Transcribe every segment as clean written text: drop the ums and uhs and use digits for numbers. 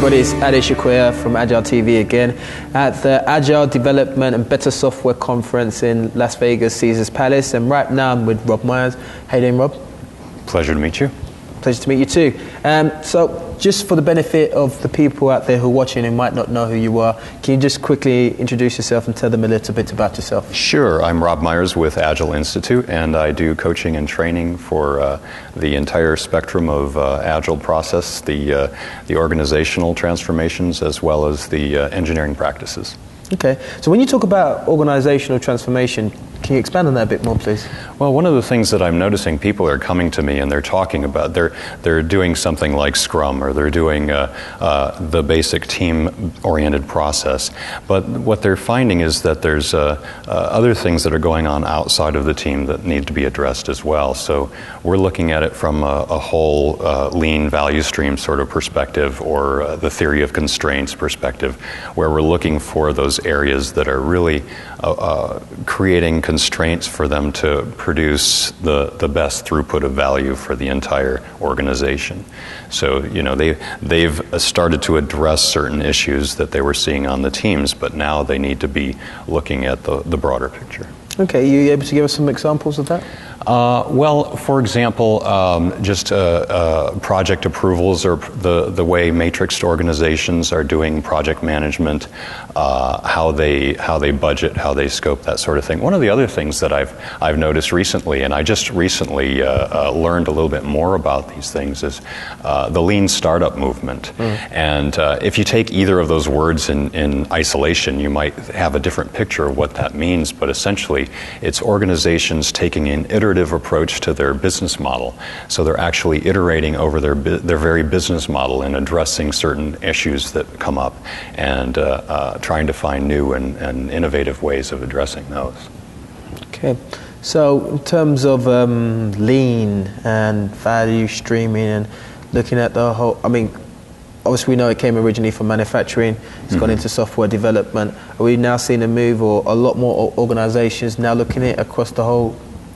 everybody, it's Ade Shakoya from Agile TV again at the Agile Development and Better Software Conference in Las Vegas, Caesars Palace. And right now I'm with Rob Myers. How you doing, Rob? Pleasure to meet you. Pleasure to meet you too. So just for the benefit of the people out there who are watching and might not know who you are, can you just quickly introduce yourself and tell them a little bit about yourself? Sure. I'm Rob Myers with Agile Institute, and I do coaching and training for the entire spectrum of Agile process, the organizational transformations, as well as the engineering practices. Okay. So when you talk about organizational transformation, can you expand on that a bit more, please? Well, one of the things that I'm noticing, people are coming to me and they're talking about, they're doing something like Scrum, or they're doing the basic team-oriented process. But what they're finding is that there's other things that are going on outside of the team that need to be addressed as well. So we're looking at it from a whole lean value stream sort of perspective, or the theory of constraints perspective, where we're looking for those areas that are really creating constraints for them to produce the best throughput of value for the entire organization. So, you know, they've started to address certain issues that they were seeing on the teams, but now they need to be looking at the broader picture. Okay, are you able to give us some examples of that? Well, for example, just project approvals, or the way matrixed organizations are doing project management, how they budget, how they scope, that sort of thing. One of the other things that I've noticed recently, and I just recently learned a little bit more about these things, is the lean startup movement. And if you take either of those words in isolation, you might have a different picture of what that means, but essentially it's organizations taking an iterative approach to their business model. So they're actually iterating over their very business model and addressing certain issues that come up, and trying to find new and innovative ways of addressing those. Okay, so in terms of lean and value streaming and looking at the whole, I mean, obviously we know it came originally from manufacturing, it's gone into software development. Are we now seeing a move, or a lot more organizations now looking at it across the whole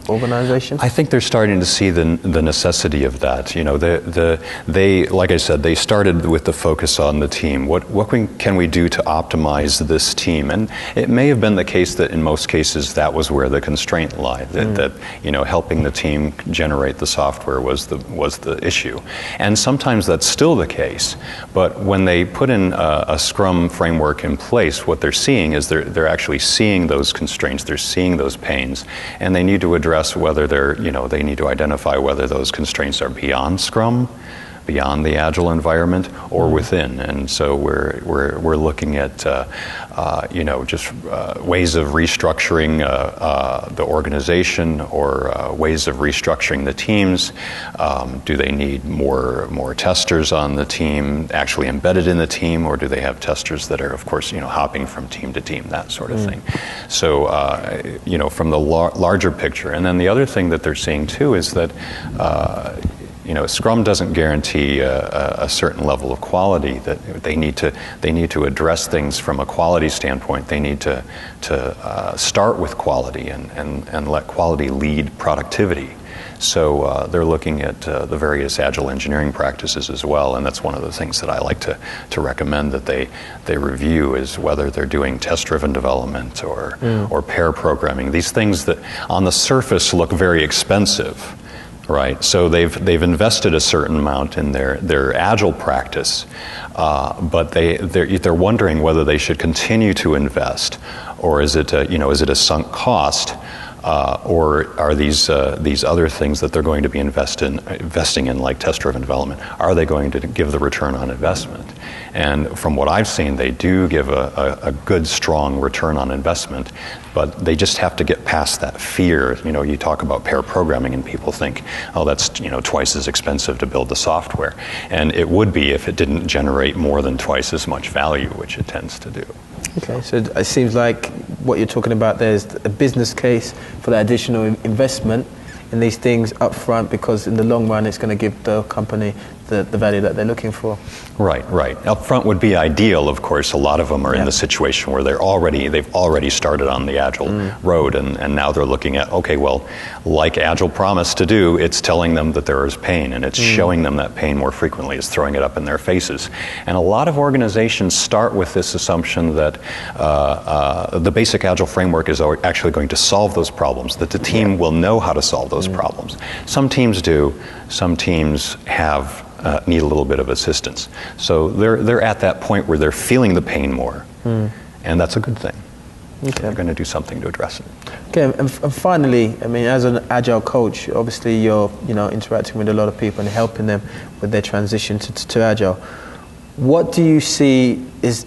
organization? I think they're starting to see the necessity of that. You know, they like I said, they started with the focus on the team. What can we do to optimize this team? And it may have been the case that in most cases that was where the constraint lied. That you know, helping the team generate the software was the issue. And sometimes that's still the case. But when they put in a Scrum framework in place, what they're seeing is they're actually seeing those constraints. They're seeing those pains, and they need to address whether they need to identify whether those constraints are beyond Scrum, beyond the Agile environment, or within. And so we're looking at just ways of restructuring the organization, or ways of restructuring the teams. Do they need more testers on the team, actually embedded in the team, or do they have testers that are, of course, hopping from team to team, that sort of thing. So from the larger picture. And then the other thing that they're seeing too is that Scrum doesn't guarantee a certain level of quality. That they need to address things from a quality standpoint. They need to start with quality and let quality lead productivity. So they're looking at the various Agile engineering practices as well, and that's one of the things that I like to recommend that they review, is whether they're doing test-driven development or pair programming. These things that on the surface look very expensive. Right, so they've invested a certain amount in their Agile practice, but they're wondering whether they should continue to invest, or is it a sunk cost, or are these other things that they're going to be investing in, like test-driven development, are they going to give the return on investment? And from what I've seen, they do give a good, strong return on investment, but they just have to get past that fear. You talk about pair programming and people think, oh, that's twice as expensive to build the software. And it would be if it didn't generate more than twice as much value, which it tends to do. Okay, so it seems like what you're talking about there is a business case for that additional investment in these things up front, because in the long run it's going to give the company the value that they're looking for. Right. Up front would be ideal, of course. A lot of them are in the situation where they've already started on the Agile road, and now they're looking at, okay, well, like Agile promised to do, it's telling them that there is pain, and it's showing them that pain more frequently. It's throwing it up in their faces. And a lot of organizations start with this assumption that the basic Agile framework is actually going to solve those problems, that the team will know how to solve those problems. Some teams do, some teams need a little bit of assistance. So they're at that point where they're feeling the pain more, and that's a good thing. Okay. They're going to do something to address it. Okay, and finally, I mean, as an Agile coach, obviously you're interacting with a lot of people and helping them with their transition to Agile. What do you see is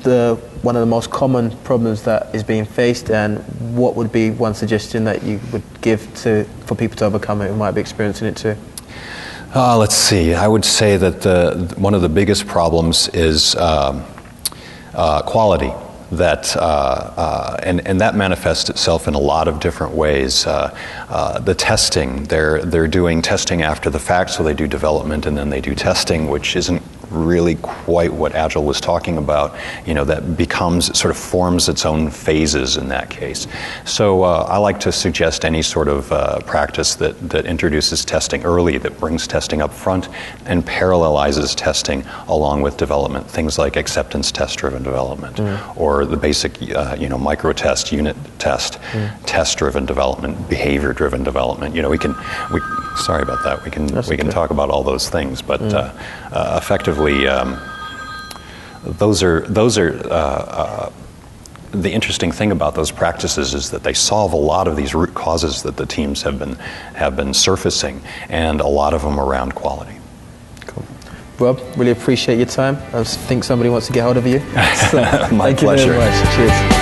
one of the most common problems that is being faced, and what would be one suggestion that you would give for people to overcome it who might be experiencing it too? Let's see. I would say that one of the biggest problems is quality. And that manifests itself in a lot of different ways. The testing, they're doing testing after the fact, so they do development and then they do testing, which isn't really quite what Agile was talking about. That sort of forms its own phases in that case. So I like to suggest any sort of practice that introduces testing early, that brings testing up front and parallelizes testing along with development. Things like acceptance test-driven development, or the basic micro test, unit test, test-driven development, behavior-driven development. Sorry about that. We can talk about all those things, but effectively, those are the interesting thing about those practices is that they solve a lot of these root causes that the teams have been surfacing, and a lot of them around quality. Cool. Rob, really appreciate your time. I think somebody wants to get hold of you. So, My pleasure. Thank you very much. Cheers.